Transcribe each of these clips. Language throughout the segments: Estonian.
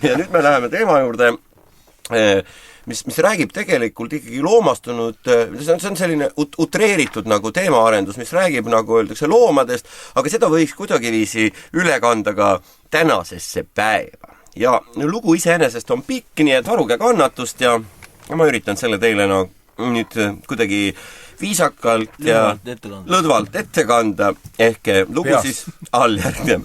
Ja nüüd me läheme teema juurde, mis räägib tegelikult ikkagi loomastunud, see on selline utreeritud nagu teemaarendus, mis räägib, nagu öeldakse, loomadest, aga seda võiks kuidagiviisi üle kanda ka tänasesse päeva. Ja lugu iseenesest on pikk, nii et varuge kannatust ja ma üritan selle teile nüüd kuidagi viisakalt ja lõdvalt ette kanda, ehk lugu siis alljärgnev.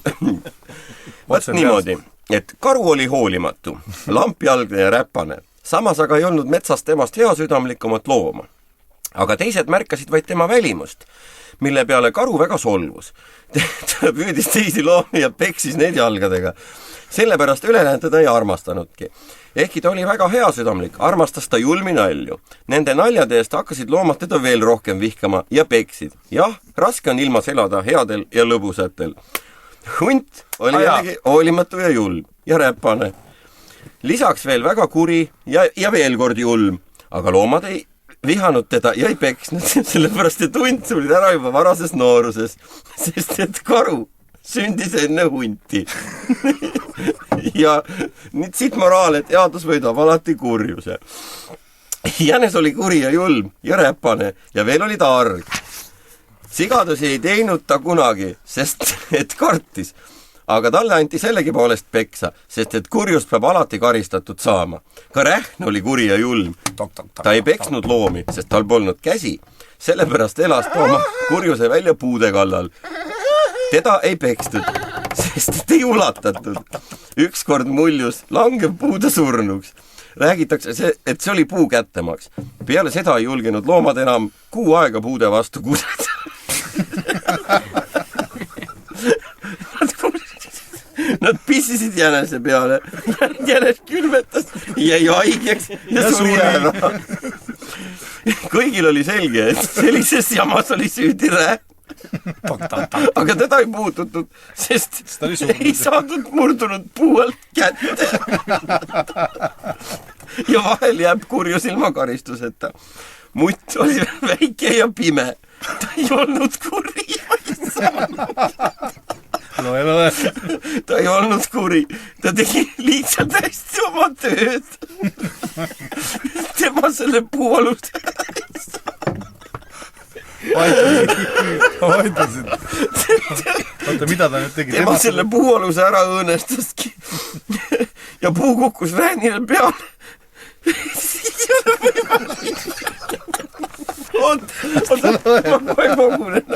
Võt niimoodi, et karu oli hoolimatu, lampjalgne ja räpane, samas aga ei olnud metsast temast heasüdamlikumat looma. Aga teised märkasid vaid tema välimust, mille peale karu väga solvus. Ta püüdis teisi loomi ja peksis neid jalgadega. Sellepärast ülejäänud teda ei armastanudki. Ehkki ta oli väga heasüdamlik, armastas ta julmi nalju. Nende naljade eest hakkasid loomad teda veel rohkem vihkama ja peksid. Jah, raske on ilmas elada headel ja lõbusatel. Hunt oli jällegi hoolimatu ja julm ja räpane. Lisaks veel väga kuri ja veel kord julm, aga loomad ei vihanud teda ja ei peksnud, sellepärast et hunt tuli ära juba varases nooruses, sest et karu sündis enne hunti. Ja nüüd siit moraal, et headus võidab alati kurjuse. Jänes oli kuri ja julm ja räpane ja veel oli ta arg. Sigadusi ei teinud ta kunagi, sest et kartis. Aga talle anti sellegi poolest peksa, sest et kurjust peab alati karistatud saama. Ka rähn oli kuri ja julm. Ta ei peksnud loomi, sest tal polnud käsi. Sellepärast elas ta oma kurjuse välja puude kallal. Teda ei pekstud, sest et ei ulatatud. Ükskord muljus langev puude surnuks. Räägitakse, et see oli puu kättemaks. Peale seda ei julgenud loomad enam kuu aega puude vastu kuseda. Nad pissisid jänese peale. Jänes külmetas, jäi haigeks ja suri ära. Kõigil oli selge, et sellises jamas oli süüdi rähn. Aga teda ei puututud, sest ei saadud murdunud puualt kätte. Ja vahel jääb kurjus ilma karistuseta. Mutt oli väike ja pime. Ta ei olnud kuri. Ta ei olnud kuri. Ta tegi lihtsalt hästi oma tööd. Tema selle puualust Vaitasid. Oota, mida ta nüüd tegi? Tema selle puualuse ära õõnestaski. Ja puu kukkus rähnile peale. Siis ei ole võimalik. Ma kohe kogunen.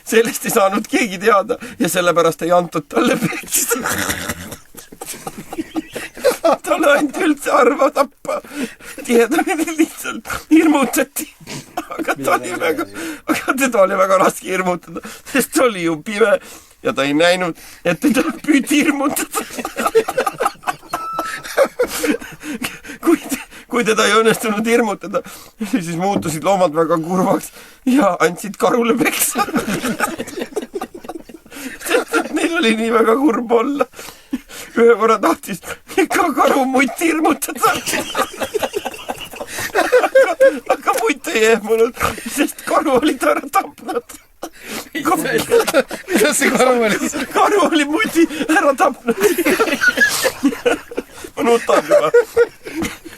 Sellest ei saanud keegi teada ja sellepärast ei antud talle peksa. Talle anti üldse arva tappa. Tihedamini lihtsalt hirmutati. Aga teda oli väga raske hirmutada, sest ta oli ju pime ja ta ei näinud, et teda püüti hirmutada. Kui teda ei õnnestunud hirmutada, siis muutusid loomad väga kurvaks ja andsid karule peksa. Sest neil oli nii väga kurb olla. Ühe korra tahtis ka karu mutt hirmutada. Aga mutt ei ehmunud, sest karu oli ta ära tapnud. Mida see karu oli? Karu oli muti ära tapnud. Ma nutan juba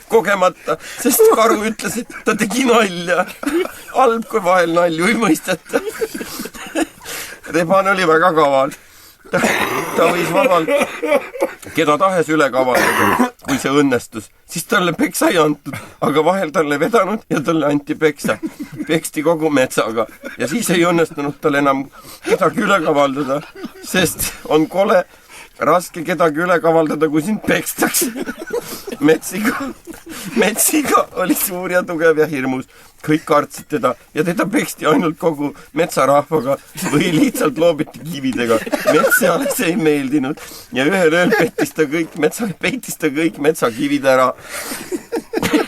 kogemata, sest karu ütles, et ta tegi nalja. Halb, kui vahel nalju ei mõisteta. Rebane oli väga kaval. Ta võis vabalt keda tahes üle kavaldada, kui see õnnestus. Siis talle peksa ei antud, aga vahel talle vedanud ja talle anti peksa. Peksti kogu metsaga ja siis ei õnnestunud tal enam kedagi üle kavaldada, sest on kole raske kedagi üle kavaldada, kui sind pekstakse. Metsiga oli suur ja tugev ja hirmus. Kõik kartsid teda ja teda peksti ainult kogu metsarahvaga või lihtsalt loobiti kividega. Metsale see ei meeldinud ja ühel ööl peitis ta kõik metsakivid ära.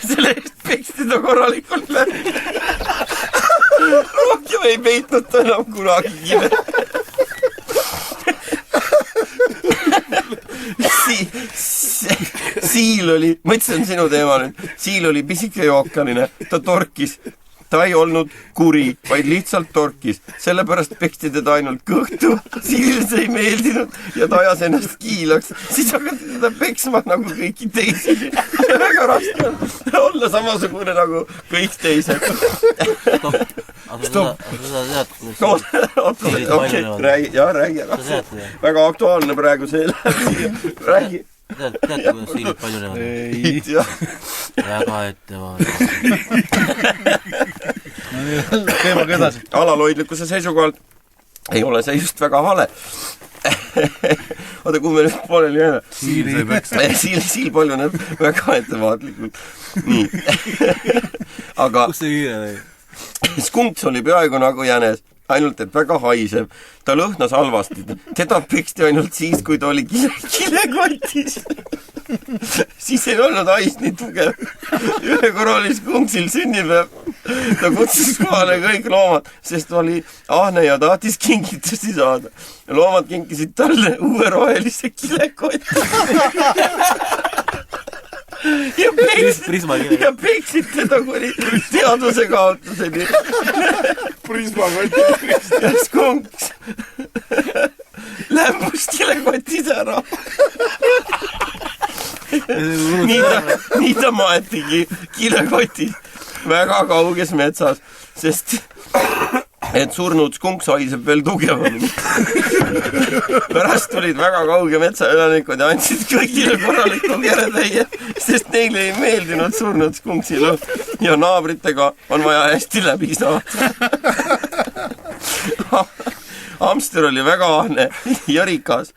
Selle eest peksti ta korralikult läbi. Rohkem ei peitnud ta enam kunagi kive. Siil oli, ma ütlesin sinu teema nüüd, Siil oli pisike jookaline, ta torkis ta ei olnud kuri, vaid lihtsalt torkis. Sellepärast peksti teda ainult kõhtu, Siilile see ei meeldinud ja ta ajas ennast kiilaks. Siis hakati teda peksma nagu kõiki teisi. Väga raske on olla samasugune nagu kõik teised. Stopp. Räägi ära. Väga aktuaalne praegu see räägi. Teate, kuidas siilid palju näevad? Ei. Väga ettevaatlik. Teemaga edasi. Alaloidlikkuse seisukohalt ei ole see just väga vale. Oota, kui me nüüd pooleli jääme. Siil palju näeb väga ettevaatlikult. Nii. Aga Kus see kiire või? Skunks oli peaaegu nagu jänes, ainult et väga haisev. Ta lõhnas halvasti. Teda peksti ainult siis, kui ta oli kilekotis. Siis ei olnud hais nii tugev. Ühe korra oli Skunksil sünnipäev. Ta kutsus kohale kõik loomad, sest oli ahne ja tahtis kingitusi saada. Loomad kinkisid talle uue rohelise kilekotti. Ja peksid teda kuni teaduse kaotuseni. Ja Skunks lämbus kilekotis ära. Nii ta maetigi kilekotis väga kauges metsas, sest et surnud Skunks haiseb veel tugevamini. Pärast olid väga kauge metsaelanikud ja andsid kõigile korraliku keretäie, sest neile ei meeldinud surnud Skunksile ja naabritega on vaja hästi läbi saada. Hamster oli väga ahne ja rikas.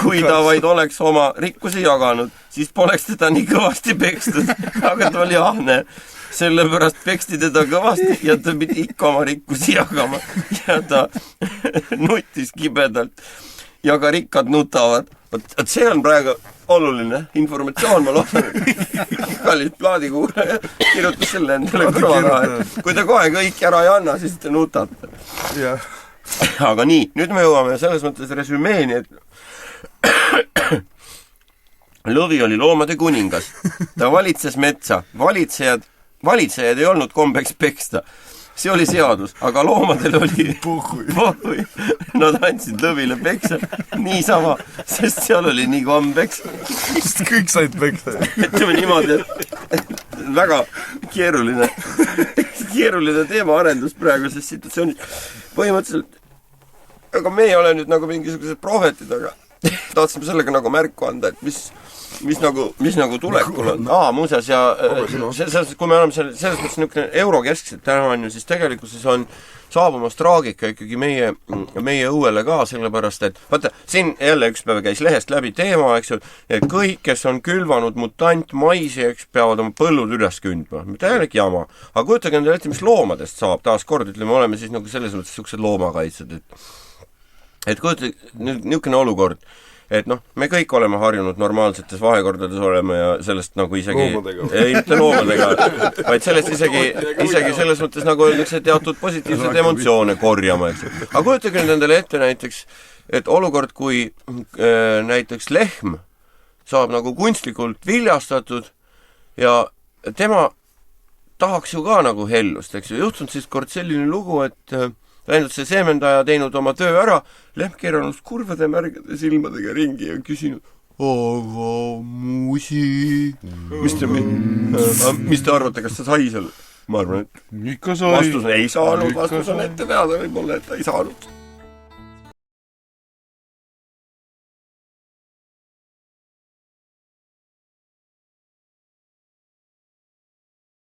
Kui ta vaid oleks oma rikkusi jaganud, siis poleks teda nii kõvasti pekstud, aga ta oli ahne. Sellepärast peksti teda kõvasti ja ta pidi ikka oma rikkusi jagama ja ta nuttis kibedalt ja ka rikkad nutavad. Võt see on praegu oluline informatsioon, ma loodan, et kallis plaadikuulaja kirjutas selle endale kõrvale, et kui te kohe kõik ära ei anna, siis te nutate. Aga nii, nüüd me jõuame selles mõttes resümeeni, et Lõvi oli loomade kuningas. Ta valitses metsa. Valitsejad ei olnud kombeks peksta. See oli seadus, aga loomadel oli puhui. Nad andsid Lõvile peksa niisama, sest seal oli nii kombeks. Kõik said peksa. Ütleme niimoodi, et väga keeruline teema arendus praeguses situatsioonis. Põhimõtteliselt, aga me ei ole nüüd nagu mingisugused prohvetid, aga tahtsime sellega nagu märku anda, et mis nagu tulekul on. Muuseas, ja kui me oleme selles mõttes niisugune eurokeskselt täna on ju, siis tegelikkuses on saabumas traagika ikkagi meie õuele ka, sellepärast, et vaata, siin jälle üks päev käis lehest läbi teema, eks ju, et kõik, kes on külvanud mutantmaisi, eks, peavad oma põllud üles kündma. Täielik jama. Aga kujutage endale ette, mis loomadest saab. Taas kord, ütleme, oleme siis nagu selles mõttes niisugused loomakaitsed, et kujutage niisugune olukord, et me kõik oleme harjunud normaalsetes vahekordades olema ja sellest nagu isegi ei mitte loomadega, vaid sellest isegi selles mõttes nagu öeldakse teatud positiivseid emotsioone korjama, eks. Aga kujutage nüüd endale ette näiteks, et olukord, kui näiteks lehm saab nagu kunstlikult viljastatud ja tema tahaks ju ka nagu hellust, eks ju. Juhtunud siis kord selline lugu, et läinud see seemendaja teinud oma töö ära, lehm keeranud kurvade märgade silmadega ringi ja küsinud, aga musi, mis te arvate, kas ta sai seal? Ma arvan, et ikka sai. Vastus ei saanud, vastus on ette teada, võib-olla, et ta ei saanud.